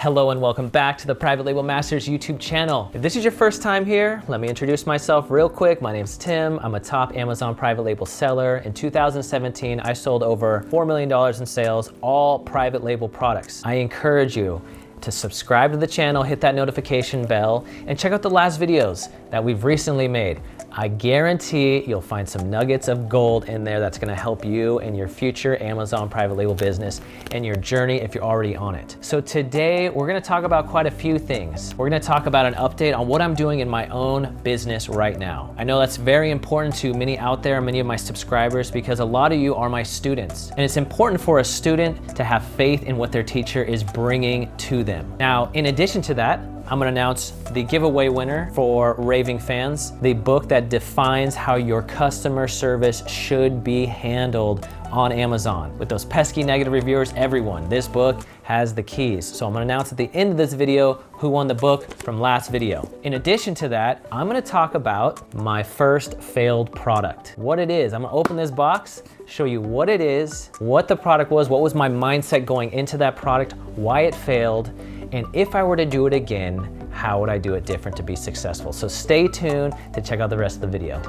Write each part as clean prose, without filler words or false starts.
Hello and welcome back to the Private Label Masters YouTube channel. If this is your first time here, let me introduce myself real quick. My name's Tim. I'm a top Amazon private label seller. In 2017, I sold over $4 million in sales, all private label products. I encourage you to subscribe to the channel, hit that notification bell, and check out the last videos that we've recently made. I guarantee you'll find some nuggets of gold in there that's gonna help you in your future Amazon private label business and your journey if you're already on it. So today, we're gonna talk about quite a few things. We're gonna talk about an update on what I'm doing in my own business right now. I know that's very important to many out there, many of my subscribers, because a lot of you are my students. And it's important for a student to have faith in what their teacher is bringing to them. Now, in addition to that, I'm gonna announce the giveaway winner for Raving Fans, the book that defines how your customer service should be handled on Amazon. With those pesky negative reviewers, everyone, this book has the keys. So I'm gonna announce at the end of this video who won the book from last video. In addition to that, I'm gonna talk about my first failed product. What it is, I'm gonna open this box, show you what it is, what the product was, what was my mindset going into that product, why it failed, and if I were to do it again, how would I do it different to be successful? So stay tuned to check out the rest of the video.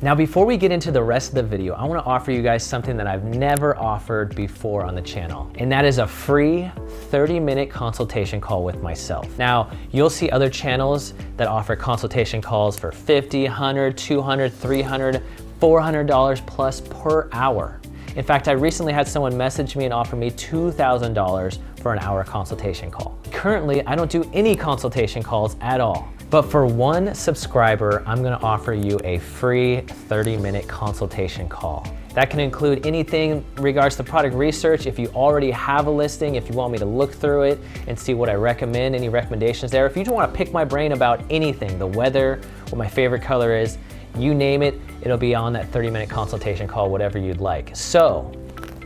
Now, before we get into the rest of the video, I wanna offer you guys something that I've never offered before on the channel, and that is a free 30-minute consultation call with myself. Now, you'll see other channels that offer consultation calls for $50, $100, $200, $300, $400 plus per hour. In fact, I recently had someone message me and offer me $2,000 for an hour consultation call. Currently, I don't do any consultation calls at all. But for one subscriber, I'm gonna offer you a free 30-minute consultation call. That can include anything in regards to product research. If you already have a listing, if you want me to look through it and see what I recommend, any recommendations there. If you just wanna pick my brain about anything, the weather, what my favorite color is, you name it, it'll be on that 30-minute consultation call, whatever you'd like. So,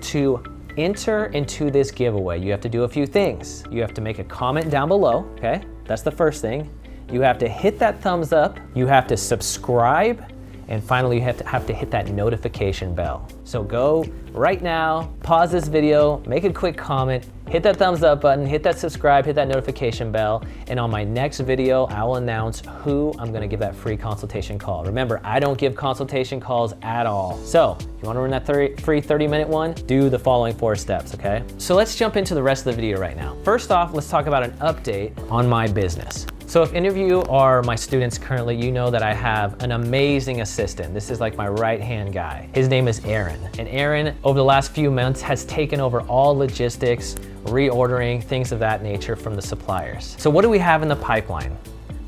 to enter into this giveaway, you have to do a few things. You have to make a comment down below, okay? That's the first thing. You have to hit that thumbs up, you have to subscribe, and finally you have to hit that notification bell. So go right now, pause this video, make a quick comment, hit that thumbs up button, hit that subscribe, hit that notification bell, and on my next video, I will announce who I'm gonna give that free consultation call. Remember, I don't give consultation calls at all. So, if you wanna run that free 30-minute one, do the following 4 steps, okay? So let's jump into the rest of the video right now. First off, let's talk about an update on my business. So if any of you are my students currently, you know that I have an amazing assistant. This is like my right-hand guy. His name is Aaron. And Aaron, over the last few months, has taken over all logistics, reordering, things of that nature from the suppliers. So what do we have in the pipeline?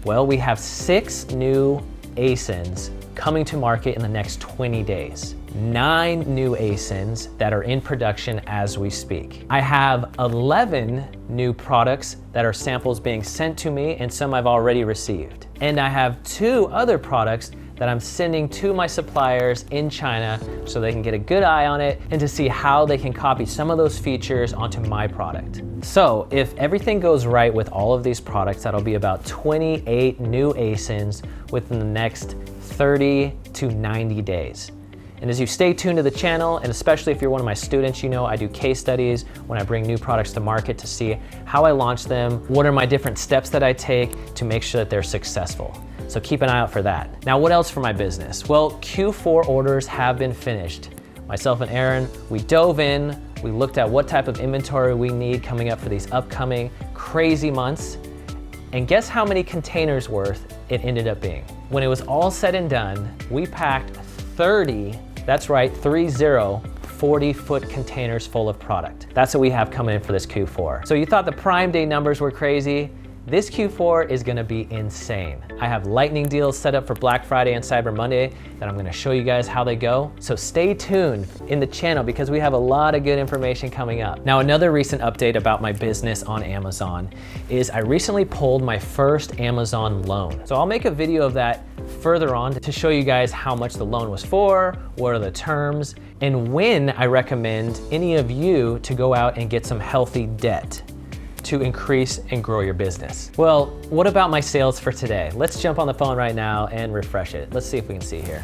Well, we have 6 new ASINs coming to market in the next 20 days. 9 new ASINs that are in production as we speak. I have 11 new products that are samples being sent to me, and some I've already received. And I have 2 other products that I'm sending to my suppliers in China so they can get a good eye on it and to see how they can copy some of those features onto my product. So if everything goes right with all of these products, that'll be about 28 new ASINs within the next 30 to 90 days. And as you stay tuned to the channel, and especially if you're one of my students, you know I do case studies when I bring new products to market to see how I launch them, what are my different steps that I take to make sure that they're successful. So keep an eye out for that. Now, what else for my business? Well, Q4 orders have been finished. Myself and Aaron, we dove in, we looked at what type of inventory we need coming up for these upcoming crazy months, and guess how many containers worth it ended up being? When it was all said and done, we packed 30, that's right, 40-foot containers full of product. That's what we have coming in for this Q4. So you thought the Prime Day numbers were crazy. This Q4 is gonna be insane. I have lightning deals set up for Black Friday and Cyber Monday that I'm gonna show you guys how they go. So stay tuned in the channel because we have a lot of good information coming up. Now, another recent update about my business on Amazon is I recently pulled my first Amazon loan. So I'll make a video of that further on to show you guys how much the loan was for, what are the terms, and when I recommend any of you to go out and get some healthy debt to increase and grow your business. Well, what about my sales for today? Let's jump on the phone right now and refresh it. Let's see if we can see here.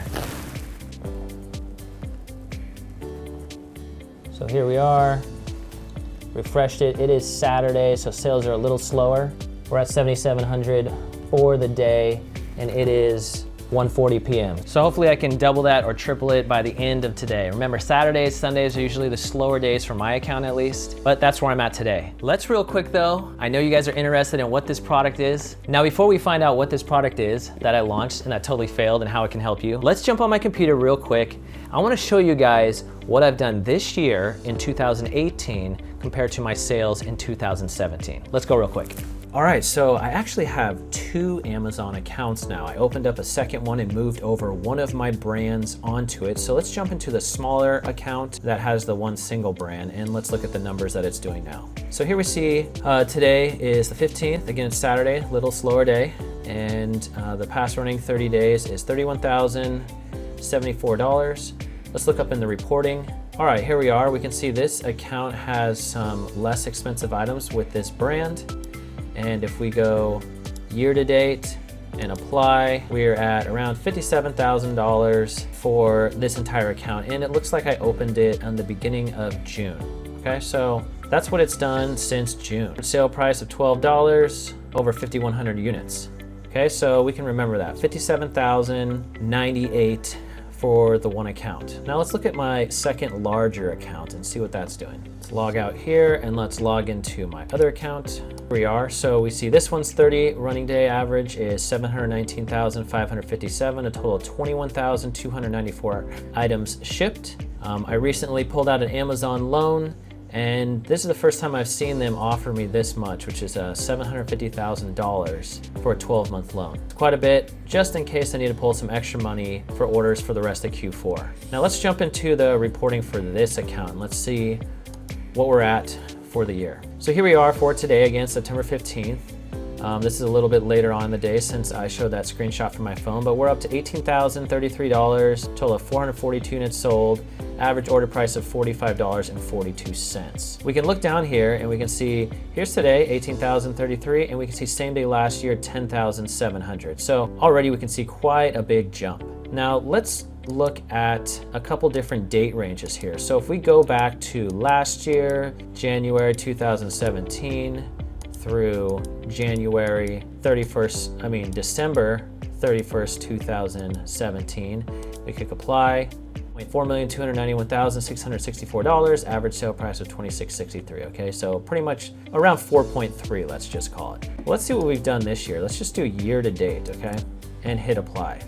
So here we are, refreshed it. It is Saturday, so sales are a little slower. We're at 7,700 for the day, and it is 1:40 p.m. So hopefully I can double that or triple it by the end of today. Remember, Saturdays, Sundays are usually the slower days for my account at least, but that's where I'm at today. Let's real quick though, I know you guys are interested in what this product is. Now, before we find out what this product is that I launched and that totally failed and how it can help you, let's jump on my computer real quick. I wanna show you guys what I've done this year in 2018 compared to my sales in 2017. Let's go real quick. All right, so I actually have 2 Amazon accounts now. I opened up a second one and moved over one of my brands onto it. So let's jump into the smaller account that has the one single brand, and let's look at the numbers that it's doing now. So here we see today is the 15th. Again, it's Saturday, a little slower day. And the past running 30 days is $31,074. Let's look up in the reporting. All right, here we are. We can see this account has some less expensive items with this brand. And if we go year to date and apply, we're at around $57,000 for this entire account. And it looks like I opened it on the beginning of June. Okay, so that's what it's done since June. Sale price of $12, over 5,100 units. Okay, so we can remember that, 57,098 for the one account. Now let's look at my second larger account and see what that's doing. Let's log out here and let's log into my other account. Here we are. So we see this one's 30 running day average is 719,557, a total of 21,294 items shipped. I recently pulled out an Amazon loan, and this is the first time I've seen them offer me this much, which is $750,000 for a 12-month loan. It's quite a bit, just in case I need to pull some extra money for orders for the rest of Q4. Now let's jump into the reporting for this account and let's see what we're at for the year. So here we are for today, again, September 15th. This is a little bit later on in the day since I showed that screenshot from my phone, but we're up to $18,033, total of 442 units sold, average order price of $45.42. We can look down here and we can see, here's today, 18,033, and we can see same day last year, 10,700. So already we can see quite a big jump. Now let's look at a couple different date ranges here. So if we go back to last year, January 2017, through December 31st, 2017. We click apply, $4,291,664, average sale price of $26.63, okay? So pretty much around 4.3, let's just call it. Well, let's see what we've done this year. Let's just do year to date, okay? And hit apply.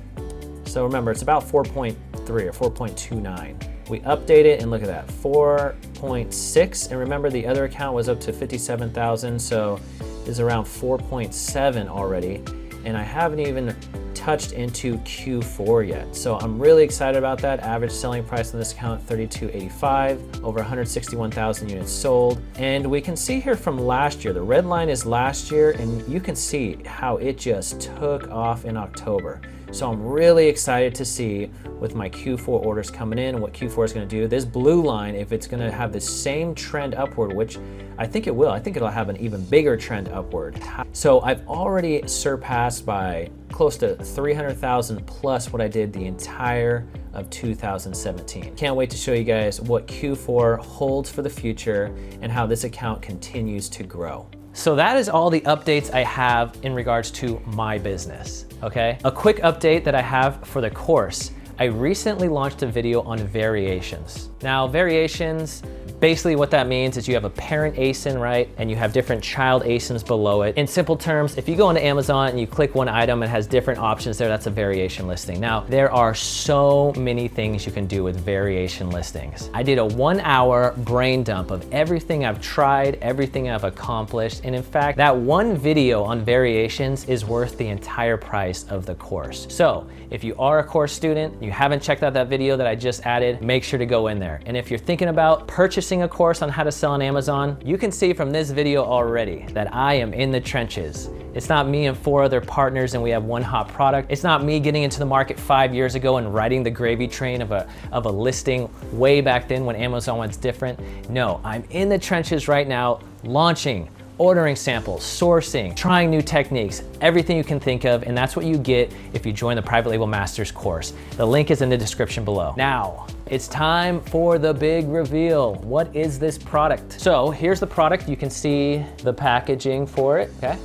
So remember, it's about 4.3 or 4.29. We update it and look at that, 4.6. And remember the other account was up to 57,000, so it's around 4.7 already. And I haven't even touched into Q4 yet. So I'm really excited about that. Average selling price on this account, $32.85, over 161,000 units sold. And we can see here from last year, the red line is last year, and you can see how it just took off in October. So I'm really excited to see with my Q4 orders coming in and what Q4 is going to do. This blue line, if it's going to have the same trend upward, which I think it will, I think it'll have an even bigger trend upward. So I've already surpassed by close to 300,000 plus what I did the entire of 2017. Can't wait to show you guys what Q4 holds for the future and how this account continues to grow. So that is all the updates I have in regards to my business, okay? A quick update that I have for the course. I recently launched a video on variations. Now, variations, basically what that means is you have a parent ASIN, right? And you have different child ASINs below it. In simple terms, if you go into Amazon and you click one item, it has different options there, that's a variation listing. Now, there are so many things you can do with variation listings. I did a 1-hour brain dump of everything I've tried, everything I've accomplished. And in fact, that one video on variations is worth the entire price of the course. So if you are a course student, you haven't checked out that video that I just added, make sure to go in there. And if you're thinking about purchasing a course on how to sell on Amazon, you can see from this video already that I am in the trenches. It's not me and 4 other partners and we have one hot product. It's not me getting into the market 5 years ago and riding the gravy train of a listing way back then when Amazon was different. No, I'm in the trenches right now, launching ordering samples, sourcing, trying new techniques, everything you can think of, and that's what you get if you join the Private Label Masters course. The link is in the description below. Now, it's time for the big reveal. What is this product? So here's the product. You can see the packaging for it, okay?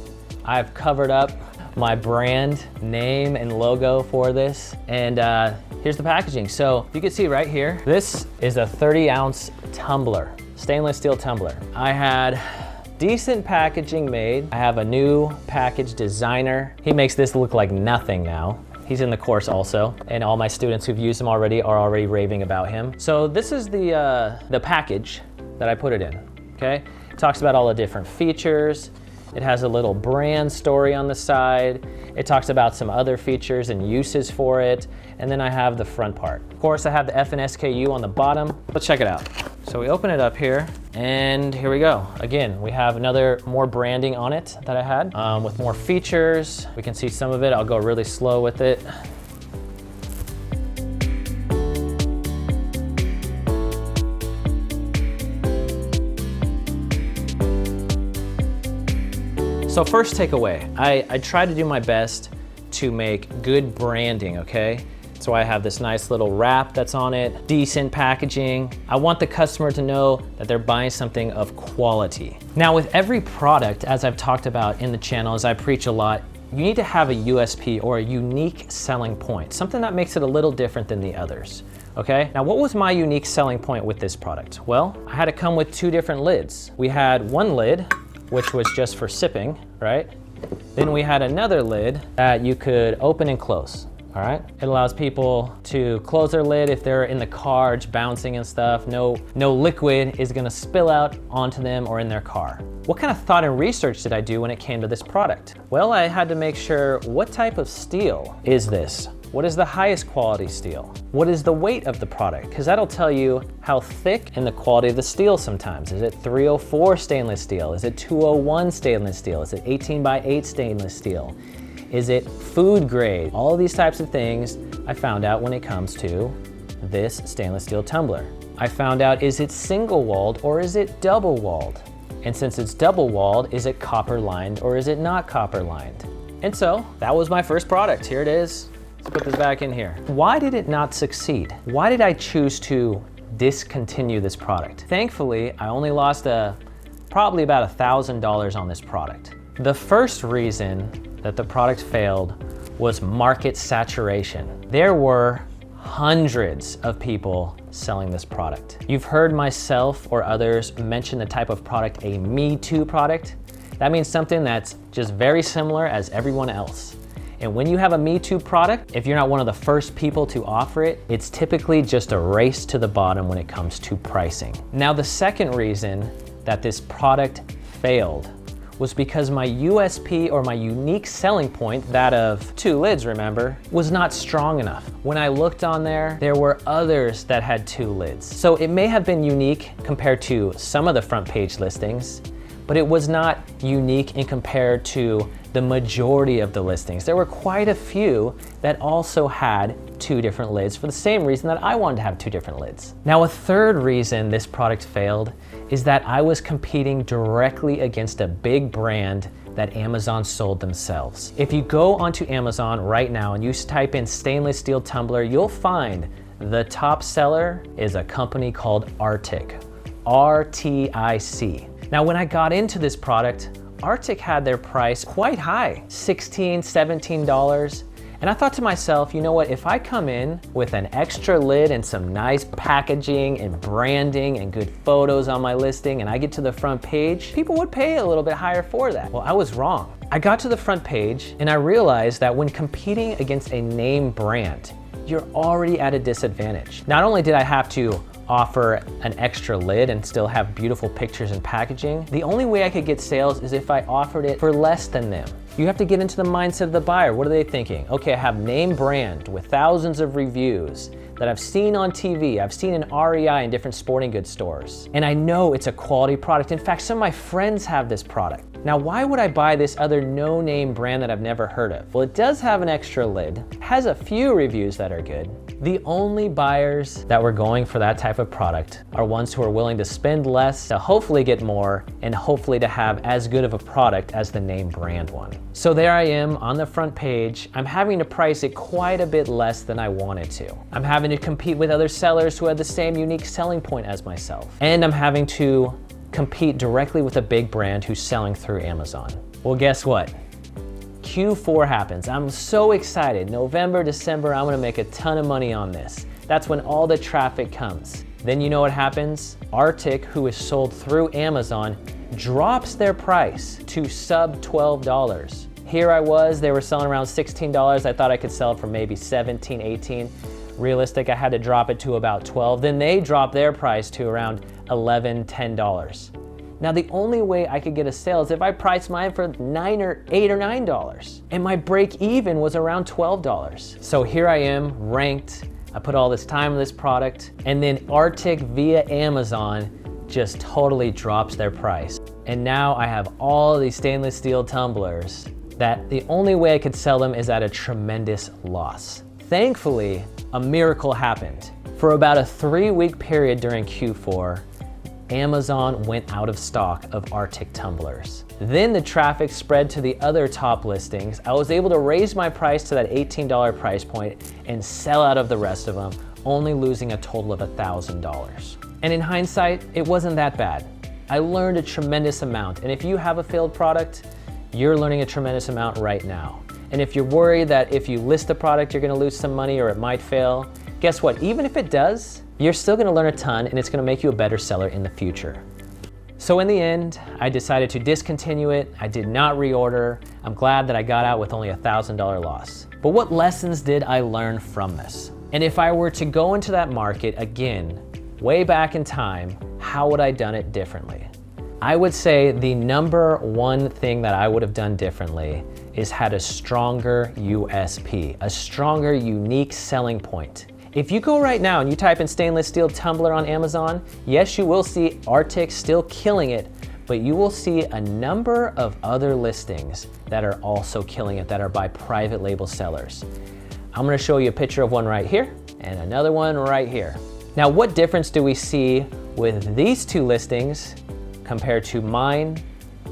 I've covered up my brand name and logo for this, and here's the packaging. So you can see right here, this is a 30-ounce tumbler, stainless steel tumbler. I had decent packaging made. I have a new package designer. He makes this look like nothing now. He's in the course also, and all my students who've used him already are already raving about him. So this is the package that I put it in, okay? It talks about all the different features. It has a little brand story on the side. It talks about some other features and uses for it. And then I have the front part. Of course, I have the F and SKU on the bottom. Let's check it out. So we open it up here, and here we go. Again, we have more branding on it that I had with more features. We can see some of it. I'll go really slow with it. So first takeaway, I try to do my best to make good branding, okay? So I have this nice little wrap that's on it, decent packaging. I want the customer to know that they're buying something of quality. Now with every product, as I've talked about in the channel, as I preach a lot, you need to have a USP or a unique selling point, something that makes it a little different than the others. Okay, now what was my unique selling point with this product? Well, I had it come with two different lids. We had one lid, which was just for sipping, right? Then we had another lid that you could open and close, all right? It allows people to close their lid if they're in the car, it's bouncing and stuff. No liquid is gonna spill out onto them or in their car. What kind of thought and research did I do when it came to this product? Well, I had to make sure, what type of steel is this? What is the highest quality steel? What is the weight of the product? Because that'll tell you how thick and the quality of the steel sometimes. Is it 304 stainless steel? Is it 201 stainless steel? Is it 18x8 stainless steel? Is it food grade? All these types of things I found out when it comes to this stainless steel tumbler. I found out, is it single walled or is it double walled? And since it's double walled, is it copper lined or is it not copper lined? And so that was my first product. Here it is. Let's put this back in here. Why did it not succeed? Why did I choose to discontinue this product? Thankfully, I only lost probably about $1,000 on this product. The first reason that the product failed was market saturation. There were hundreds of people selling this product. You've heard myself or others mention the type of product, a Me Too product. That means something that's just very similar as everyone else. And when you have a Me Too product, if you're not one of the first people to offer it, it's typically just a race to the bottom when it comes to pricing. Now, the second reason that this product failed was because my USP or my unique selling point, that of two lids, remember, was not strong enough. When I looked on there were others that had two lids. So it may have been unique compared to some of the front page listings, but it was not unique in compared to the majority of the listings. There were quite a few that also had two different lids for the same reason that I wanted to have two different lids. Now, a third reason this product failed is that I was competing directly against a big brand that Amazon sold themselves. If you go onto Amazon right now and you type in stainless steel tumbler, you'll find the top seller is a company called Arctic, RTIC. Now, when I got into this product, Arctic had their price quite high, $16, $17. And I thought to myself, you know what, if I come in with an extra lid and some nice packaging and branding and good photos on my listing and I get to the front page, people would pay a little bit higher for that. Well, I was wrong. I got to the front page and I realized that when competing against a name brand, you're already at a disadvantage. Not only did I have to offer an extra lid and still have beautiful pictures and packaging, the only way I could get sales is if I offered it for less than them. You have to get into the mindset of the buyer. What are they thinking? Okay, I have name brand with thousands of reviews that I've seen on TV, I've seen in REI in different sporting goods stores, and I know it's a quality product. In fact, some of my friends have this product. Now, why would I buy this other no-name brand that I've never heard of? Well, it does have an extra lid, has a few reviews that are good, The only buyers that were going for that type of product are ones who are willing to spend less to hopefully get more and hopefully to have as good of a product as the name brand one. So there I am on the front page. I'm having to price it quite a bit less than I wanted to. I'm having to compete with other sellers who have the same unique selling point as myself. And I'm having to compete directly with a big brand who's selling through Amazon. Well, guess what? Q4 happens. I'm so excited. November, December, I'm gonna make a ton of money on this. That's when all the traffic comes. Then you know what happens? Arctic, who is sold through Amazon, drops their price to sub $12. Here I was, they were selling around $16. I thought I could sell it for maybe 17, 18. Realistic, I had to drop it to about 12. Then they dropped their price to around 11, $10. Now, the only way I could get a sale is if I priced mine for $8 or $9. And my break even was around $12. So here I am, ranked. I put all this time in this product. And then Arctic via Amazon just totally drops their price. And now I have all these stainless steel tumblers that the only way I could sell them is at a tremendous loss. Thankfully, a miracle happened. For about a 3-week period during Q4, Amazon went out of stock of Arctic tumblers. Then the traffic spread to the other top listings. I was able to raise my price to that $18 price point and sell out of the rest of them, only losing a total of $1,000. And in hindsight, it wasn't that bad. I learned a tremendous amount. And if you have a failed product, you're learning a tremendous amount right now. And if you're worried that if you list a product, you're gonna lose some money or it might fail, guess what? Even if it does, you're still gonna learn a ton and it's gonna make you a better seller in the future. So in the end, I decided to discontinue it. I did not reorder. I'm glad that I got out with only a $1,000 loss. But what lessons did I learn from this? And if I were to go into that market again, way back in time, how would I have done it differently? I would say the number one thing that I would have done differently is had a stronger USP, a stronger unique selling point. If you go right now and you type in stainless steel tumbler on Amazon, yes, you will see Arctic still killing it, but you will see a number of other listings that are also killing it that are by private label sellers. I'm gonna show you a picture of one right here and another one right here. Now, what difference do we see with these two listings compared to mine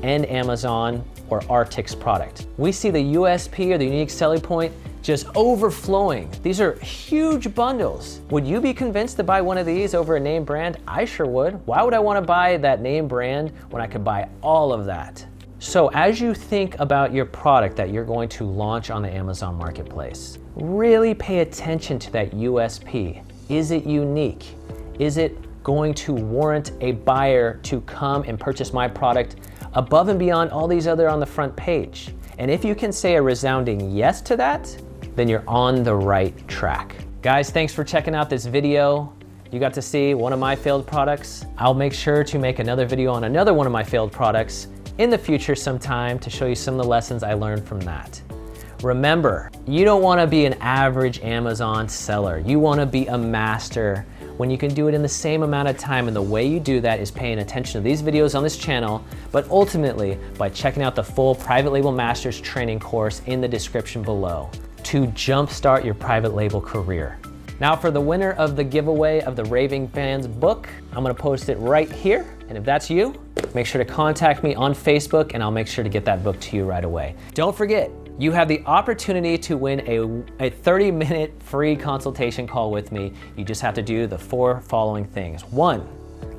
and Amazon or Arctic's product? We see the USP or the unique selling point just overflowing. These are huge bundles. Would you be convinced to buy one of these over a name brand? I sure would. Why would I want to buy that name brand when I could buy all of that? So as you think about your product that you're going to launch on the Amazon Marketplace, really pay attention to that USP. Is it unique? Is it going to warrant a buyer to come and purchase my product above and beyond all these other on the front page? And if you can say a resounding yes to that, then you're on the right track. Guys, thanks for checking out this video. You got to see one of my failed products. I'll make sure to make another video on another one of my failed products in the future sometime to show you some of the lessons I learned from that. Remember, you don't want to be an average Amazon seller. You want to be a master when you can do it in the same amount of time. And the way you do that is paying attention to these videos on this channel, but ultimately by checking out the full Private Label Masters training course in the description below to jumpstart your private label career. Now for the winner of the giveaway of the Raving Fans book, I'm gonna post it right here. And if that's you, make sure to contact me on Facebook and I'll make sure to get that book to you right away. Don't forget, you have the opportunity to win a 30-minute free consultation call with me. You just have to do the 4 following things. 1,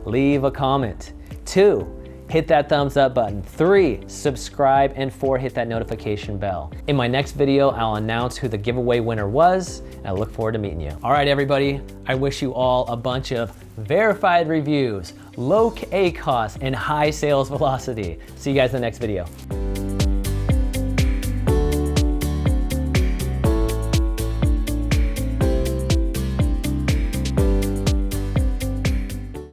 leave a comment. 2, hit that thumbs up button. 3, subscribe. And 4, hit that notification bell. In my next video, I'll announce who the giveaway winner was, and I look forward to meeting you. All right, everybody, I wish you all a bunch of verified reviews, low ACoS, and high sales velocity. See you guys in the next video.